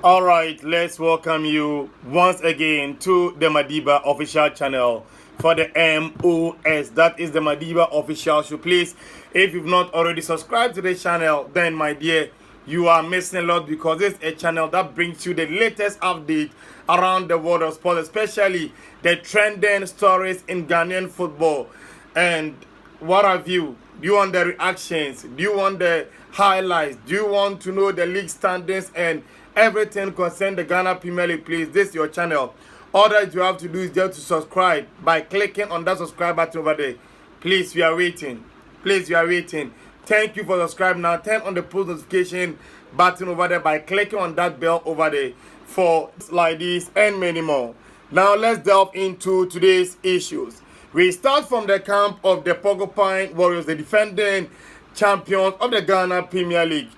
All right, let's welcome you once again to the Madiba official channel for the MOS. That is the Madiba official show. Please, if you've not already subscribed to the channel, then my dear, you are missing a lot because it's a channel that brings you the latest update around the world of sports, especially the trending stories in Ghanaian football. And what have you? Do you want the reactions? Do you want the highlights? Do you want to know the league standings and everything concerning the Ghana Premier League? Please, this is your channel. All that you have to do is just to subscribe by clicking on that subscribe button over there. Please, we are waiting. Please, we are waiting. Thank you for subscribing now. Turn on the post notification button over there by clicking on that bell over there for like this and many more. Now, let's delve into today's issues. We start from the camp of the Porcupine Warriors, the defending champions of the Ghana Premier League.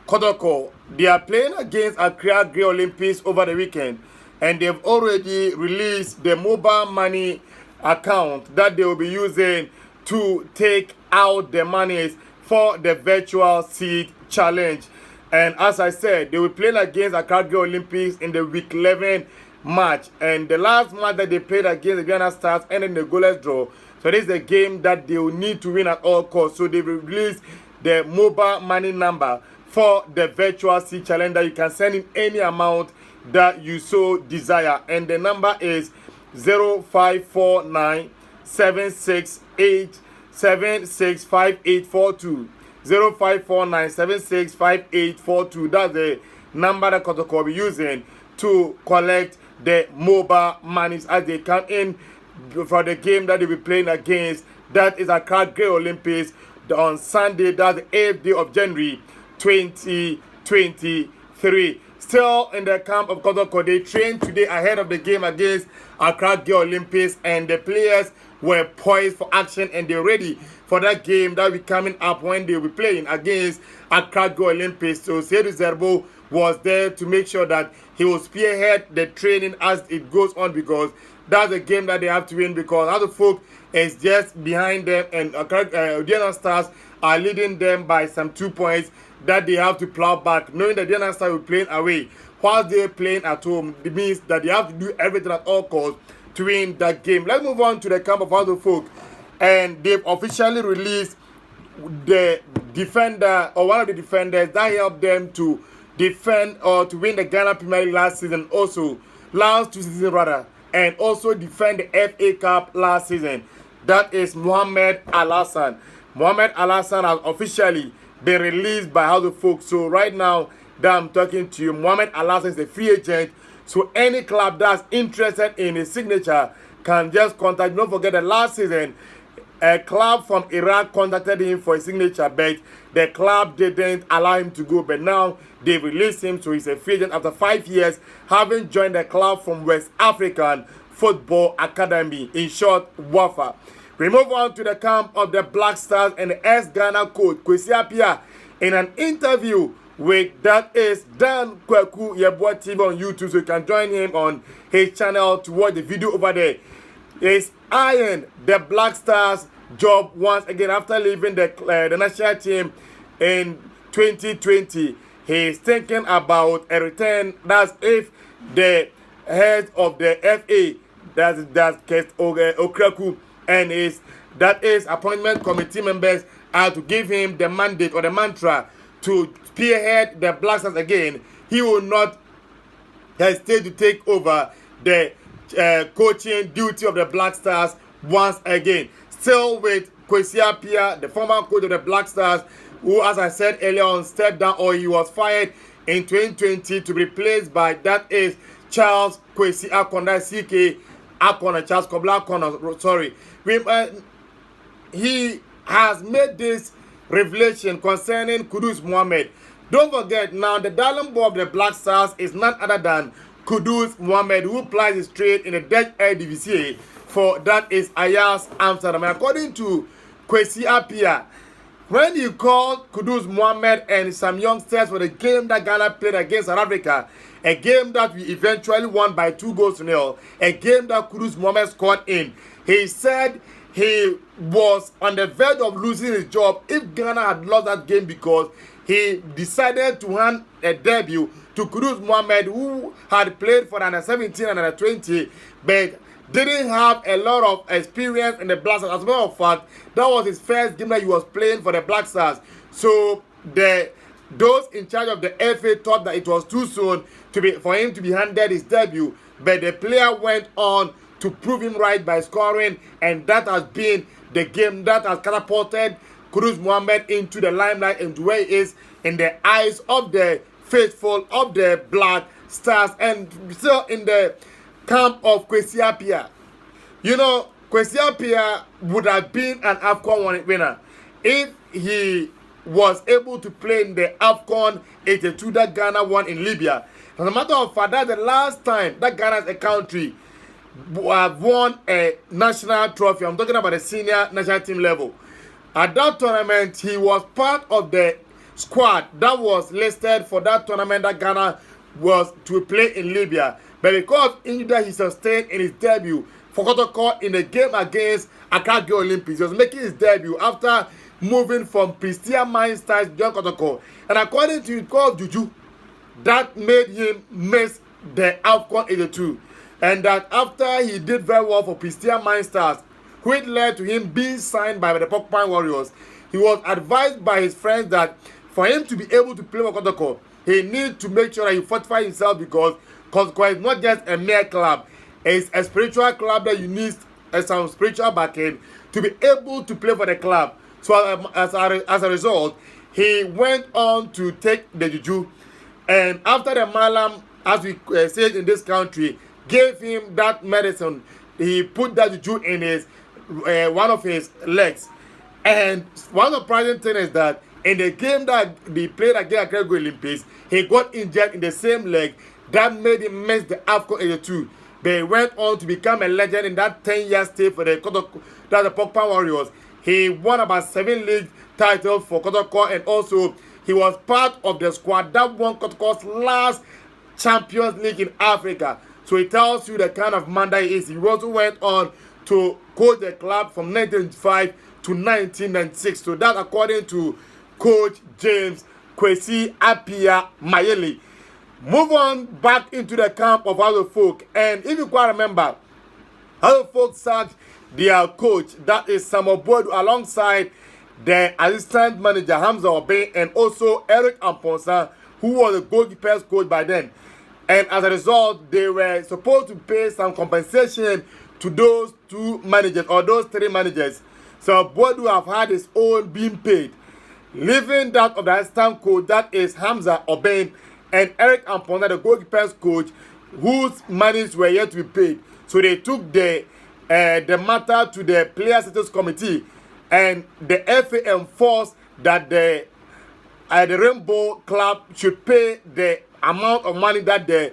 Kotoko, they are playing against Accra Grey Olympics over the weekend, and they've already released the mobile money account that they will be using to take out the monies for the virtual seat challenge. And as I said, they will play against Accra Grey Olympics in the week 11 match, and the last match that they played against the Ghana Stars ended in a goalless draw. So this is the game that they will need to win at all costs. So they will release the mobile money number for the virtual seat challenge that you can send in any amount that you so desire, and the number is 0549 768 765842. 0549 765842. That's the number that Kotoko will be using to collect the mobile monies as they come in for the game that they'll be playing against. That is Accra Grey Olympics on Sunday. That's the 8th day of January 2023. Still in the camp of Kotoko, they trained today ahead of the game against Accra Grey Olympics, and the players were poised for action and they're ready for that game that will be coming up when they will be playing against Accra Grey Olympics. So Seydou Zerbo was there to make sure that he will spearhead the training as it goes on, because that's a game that they have to win, because other folk is just behind them, and Ghana Stars are leading them by some 2 points that they have to plow back, knowing that Ghana Stars will be playing away while they're playing at home. It means that they have to do everything at all costs to win that game. Let's move on to the camp of other folk, and they've officially released the defender, or one of the defenders that helped them to defend or to win the Ghana Premier League last two seasons rather, and also defend the FA Cup last season. That is Mohamed Al-Hassan. Mohamed Al-Hassan has officially been released by House of Folk. So right now that I'm talking to you, Mohamed Al-Hassan is a free agent. So any club that's interested in his signature can just contact. Don't forget that last season, a club from Iraq contacted him for a signature, but the club didn't allow him to go. But now they released him, so he's a free agent after 5 years, having joined the club from West African Football Academy, in short, WAFA. We move on to the camp of the Black Stars, and the ex-Ghana coach Kwesi Appiah, in an interview with that is Dan Kweku Yeboah TV on YouTube, so you can join him on his channel to watch the video over there. Is eyeing the Black Stars job once again after leaving the national team in 2020. He is thinking about a return. That's if the head of the FA, that's Okraku, and that is appointment committee members are to give him the mandate or the mantra to spearhead the Black Stars again. He will not hesitate to take over the coaching duty of the Black Stars once again. Still with Kwesi Appiah, the former coach of the Black Stars, who, as I said earlier on, stepped down, or he was fired in 2020 to be replaced by, that is Charles Kwesi Akona, CK Akona, Charles Kobla Akona, sorry. He has made this revelation concerning Kudus Mohammed. Don't forget now, the darling boy of the Black Stars is none other than Kudus Mohammed, who plies his trade in the Dutch Eredivisie for, that is, Ajax Amsterdam. And according to Kwesi Appiah, when he called Kudus Mohammed and some youngsters for the game that Ghana played against South Africa, a game that we eventually won by 2-0, a game that Kudus Mohammed scored in, he said he was on the verge of losing his job if Ghana had lost that game, because he decided to hand a debut to Kudus Mohammed, who had played for under 17 and under 20, but didn't have a lot of experience in the Black Stars. As a matter of fact, that was his first game that he was playing for the Black Stars. So those in charge of the FA thought that it was too soon for him to be handed his debut, but the player went on to prove him right by scoring, and that has been the game that has catapulted Kudus Mohammed into the limelight and where he is in the eyes of the faithful of the Black Stars, and still in the camp of Kwesi Appiah. You know, Kwesi Appiah would have been an AFCON winner if he was able to play in the AFCON 82 that Ghana won in Libya. As a matter of fact, that's the last time that Ghana as a country have won a national trophy. I'm talking about the senior national team level. At that tournament, he was part of the squad that was listed for that tournament that Ghana was to play in Libya. But because injury that he sustained in his debut for Kotoko in the game against Accra Girl Olympics, he was making his debut after moving from Pristina Mine Stars to join Kotoko. And according to his call of Juju, that made him miss the AFCON 82. And that after he did very well for Pristina Mine Stars, which led to him being signed by the Porcupine Warriors, he was advised by his friends that for him to be able to play for Kotoko, he needs to make sure that he fortify himself, because Kotoko is not just a mere club, it's a spiritual club that you need some spiritual backing to be able to play for the club. So as a result, he went on to take the Juju, and after the Malam, as we say in this country, gave him that medicine, he put that Juju in his one of his legs. And one surprising thing is that in the game that they played against Accra Olympics, he got injured in the same leg. That made him miss the AFCON 82. But he went on to become a legend in that 10-year stay for the Porcupine Warriors. He won about 7 league titles for Kotoko, and also he was part of the squad that won Kotoko's last Champions League in Africa. So it tells you the kind of man that he is. He also went on to coach the club from 1995 to 1996. So that according to Coach James Kwesi Appiah Mayele. Move on back into the camp of other folk. And if you quite remember, other folk sacked their coach, that is Samuel Boadu, alongside the assistant manager Hamza Obey, and also Eric Amponsa, who was the goalkeeper's coach by then. And as a result, they were supposed to pay some compensation to those 2 managers or those 3 managers. So Boadu have had his own being paid, leaving that of the assistant coach, that is Hamza Obey, and Eric Amponsa, the goalkeeper's coach, whose monies were yet to be paid. So they took the matter to the player status committee, and the FA enforced that the Rainbow Club should pay the amount of money that the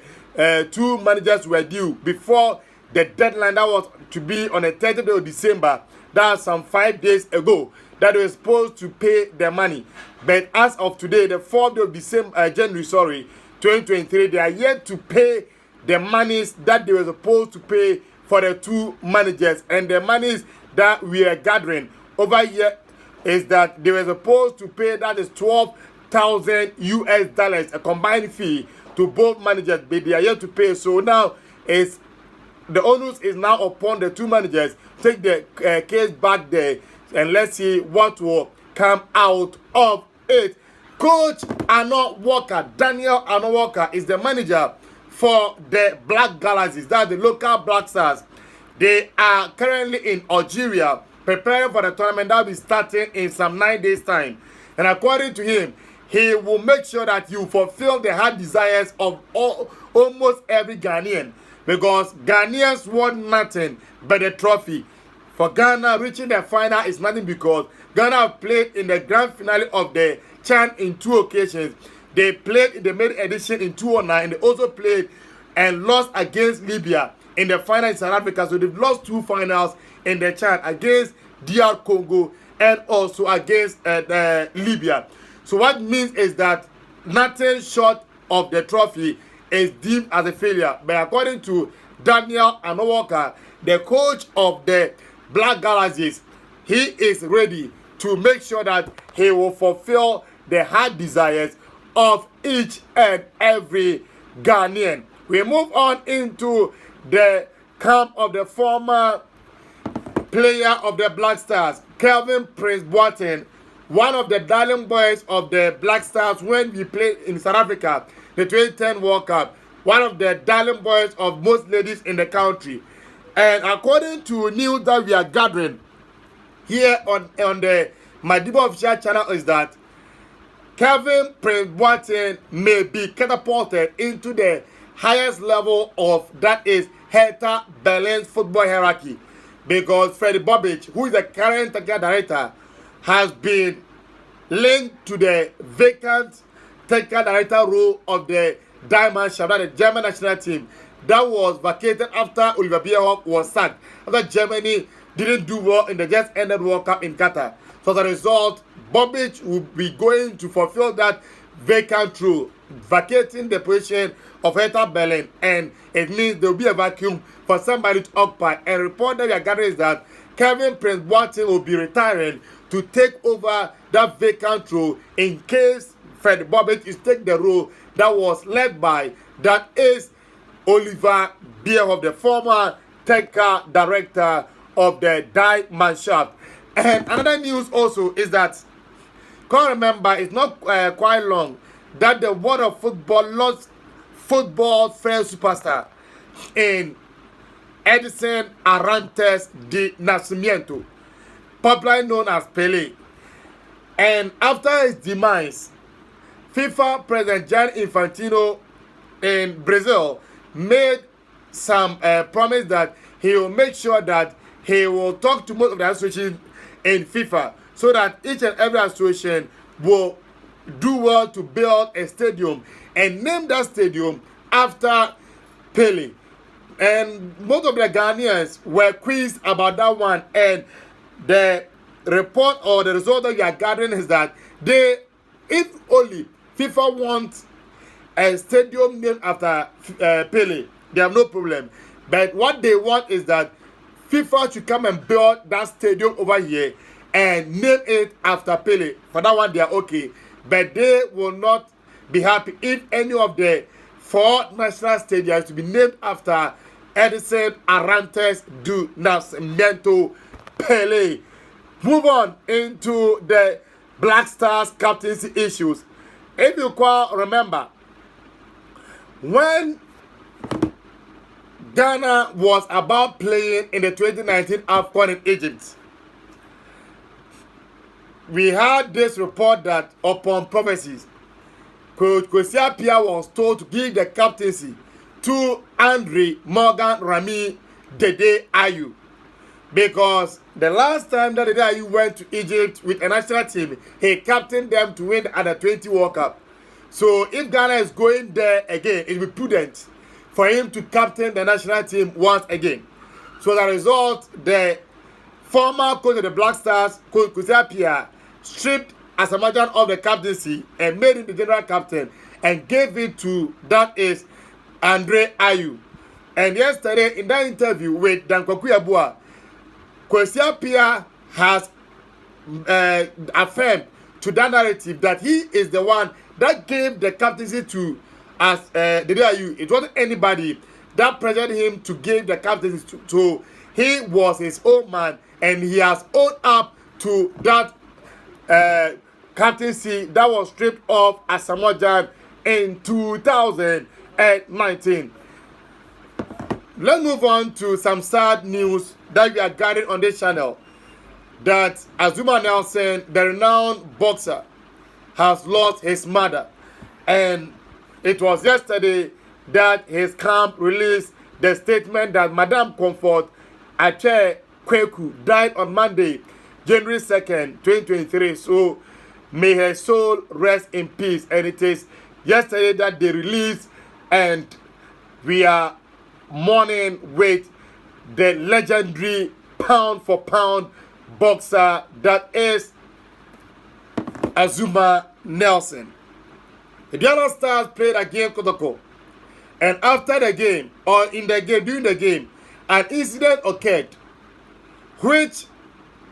2 managers were due before the deadline that was to be on the 30th of December. That's some 5 days ago that they were supposed to pay the money. But as of today, the 4th of December, January 2023, they are yet to pay the monies that they were supposed to pay for the 2 managers. And the monies that we are gathering over here is that they were supposed to pay, that is $12,000 a combined fee to both managers, but they are yet to pay. So now the onus is now upon the 2 managers. Take the case back there and let's see what will come out of it. Coach Arnold Walker, Daniel Arnold Walker, is the manager for the Black Galaxies, that's the local Black Stars. They are currently in Algeria preparing for the tournament that will be starting in some 9 days' time. And according to him, he will make sure that you fulfill the heart desires of almost every Ghanaian, because Ghanaians want nothing but the trophy. For Ghana, reaching the final is nothing, because Ghana have played in the grand finale of the CHAN in 2 occasions. They played in the main edition in 2009, and they also played and lost against Libya in the final in South Africa. So they've lost 2 finals in the CHAN, against DR Congo and also against Libya. So what it means is that nothing short of the trophy is deemed as a failure. But according to Daniel Arnold Walker, the coach of the Black Galaxies, he is ready to make sure that he will fulfill the heart desires of each and every Ghanaian. We move on into the camp of the former player of the Black Stars, Kelvin Prince Boateng, one of the darling boys of the Black Stars when we played in South Africa, the 2010 World Cup, one of the darling boys of most ladies in the country. And according to news that we are gathering here on the Madiba official channel, is that Kelvin Prince Boateng may be catapulted into the highest level of, that is, Hertha Berlin's football hierarchy, because Freddie Bobic, who is the current technical director, has been linked to the vacant technical director role of the Diamond Shaft, the German national team, that was vacated after Oliver Bierhoff was sacked, after Germany didn't do well in the just ended World Cup in Qatar. So as a result, Bobic will be going to fulfill that vacant role, vacating the position of Hertha Berlin, and it means there will be a vacuum for somebody to occupy. And report that we are gathering is that Kevin Prince Boateng will be retiring to take over that vacant role in case Fred Bobic is taking the role that was led by, that is, Oliver Bierhoff, the former technical director of the Diamond Shaft. And another news also is that, can't remember, it's not quite long, that the world of football lost football fair superstar in Edson Arantes de Nascimento, popularly known as Pele. And after his demise, FIFA President Gianni Infantino in Brazil made some promise that he will make sure that he will talk to most of the associations in FIFA so that each and every association will do well to build a stadium and name that stadium after Pele. And most of the Ghanaians were quizzed about that one, and the report or the result that you are gathering is that they, if only FIFA wants a stadium named after Pele, they have no problem. But what they want is that FIFA should come and build that stadium over here and name it after Pele. For that one, they are okay. But they will not be happy if any of the 4 national stadiums to be named after Edson Arantes do Nascimento Pele. Move on into the Black Stars captaincy issues. If you remember, when Ghana was about playing in the 2019 AFCON in Egypt, we had this report that upon prophecies, Coach Kwesi Appiah was told to give the captaincy to Andre Morgan Rami Dede Ayew, because the last time that Dede Ayew went to Egypt with a national team, he captained them to win the Under-20 World Cup. So if Ghana is going there again, it will be prudent for him to captain the national team once again. So as a result, the former coach of the Black Stars, Coach Kwesi Appiah, stripped Asamoah of the captaincy and made him the general captain and gave it to, that is, Andre Ayew. And yesterday, in that interview with Dan Kwakuyabua, Kwesi Appiah has affirmed to that narrative that he is the one that gave the captaincy to Dede Ayew. It wasn't anybody that pressured him to give the captaincy to. He was his own man, and he has owned up to that captaincy that was stripped off Asamoah in 2019. Let's move on to some sad news that we are gathering on this channel. That Azuma Nelson, the renowned boxer, has lost his mother. And it was yesterday that his camp released the statement that Madame Comfort Ache Kweku died on Monday, January 2nd, 2023. So may her soul rest in peace. And it is yesterday that they released, and we are mourning with the legendary pound for pound boxer that is Azuma Nelson. The Ghana Stars played against Kotoko, and after the game, or in the game, during the game, an incident occurred which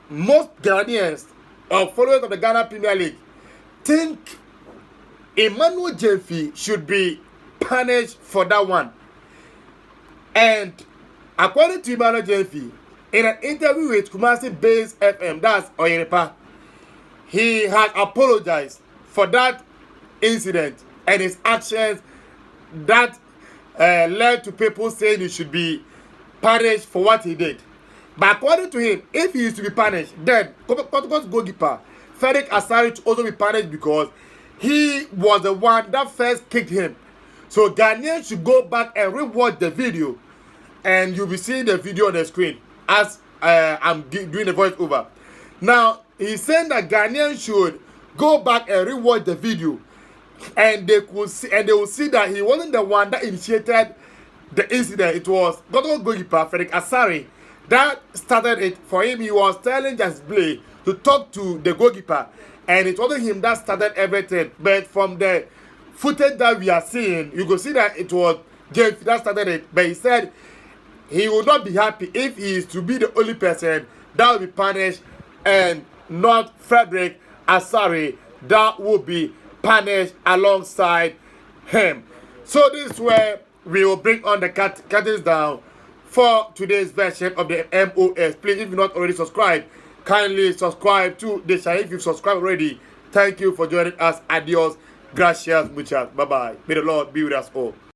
most Ghanaians or followers of the Ghana Premier League think Emmanuel Jeffy should be punished for that one. And according to Emmanuel Jeffy, in an interview with Kumasi Base FM, that's Oyerepa, he had apologized for that incident and his actions that led to people saying he should be punished for what he did. But according to him, if he is to be punished, then Kotoko's goalkeeper, Frederick Asari, should also be punished because he was the one that first kicked him. So Ghanaians should go back and rewatch the video, and you'll be seeing the video on the screen as I'm doing the voiceover. Now, he's saying that Ghanaians should go back and rewatch the video, and they will see that he wasn't the one that initiated the incident. It was Kotoko goalkeeper Frederick Asari that started it. For him, he was telling Just Play to talk to the goalkeeper, and it wasn't him that started everything. But from the footage that we are seeing, you can see that it was James that started it. But he said he will not be happy if he is to be the only person that will be punished, and not Frederick Asari that will be punished alongside him. So this is where we will bring on the curtains down for today's version of the MOS. Please, if you're not already subscribed, kindly subscribe to the channel. If you've subscribed already, thank you for joining us. Adios, gracias, muchas, bye bye. May the Lord be with us all.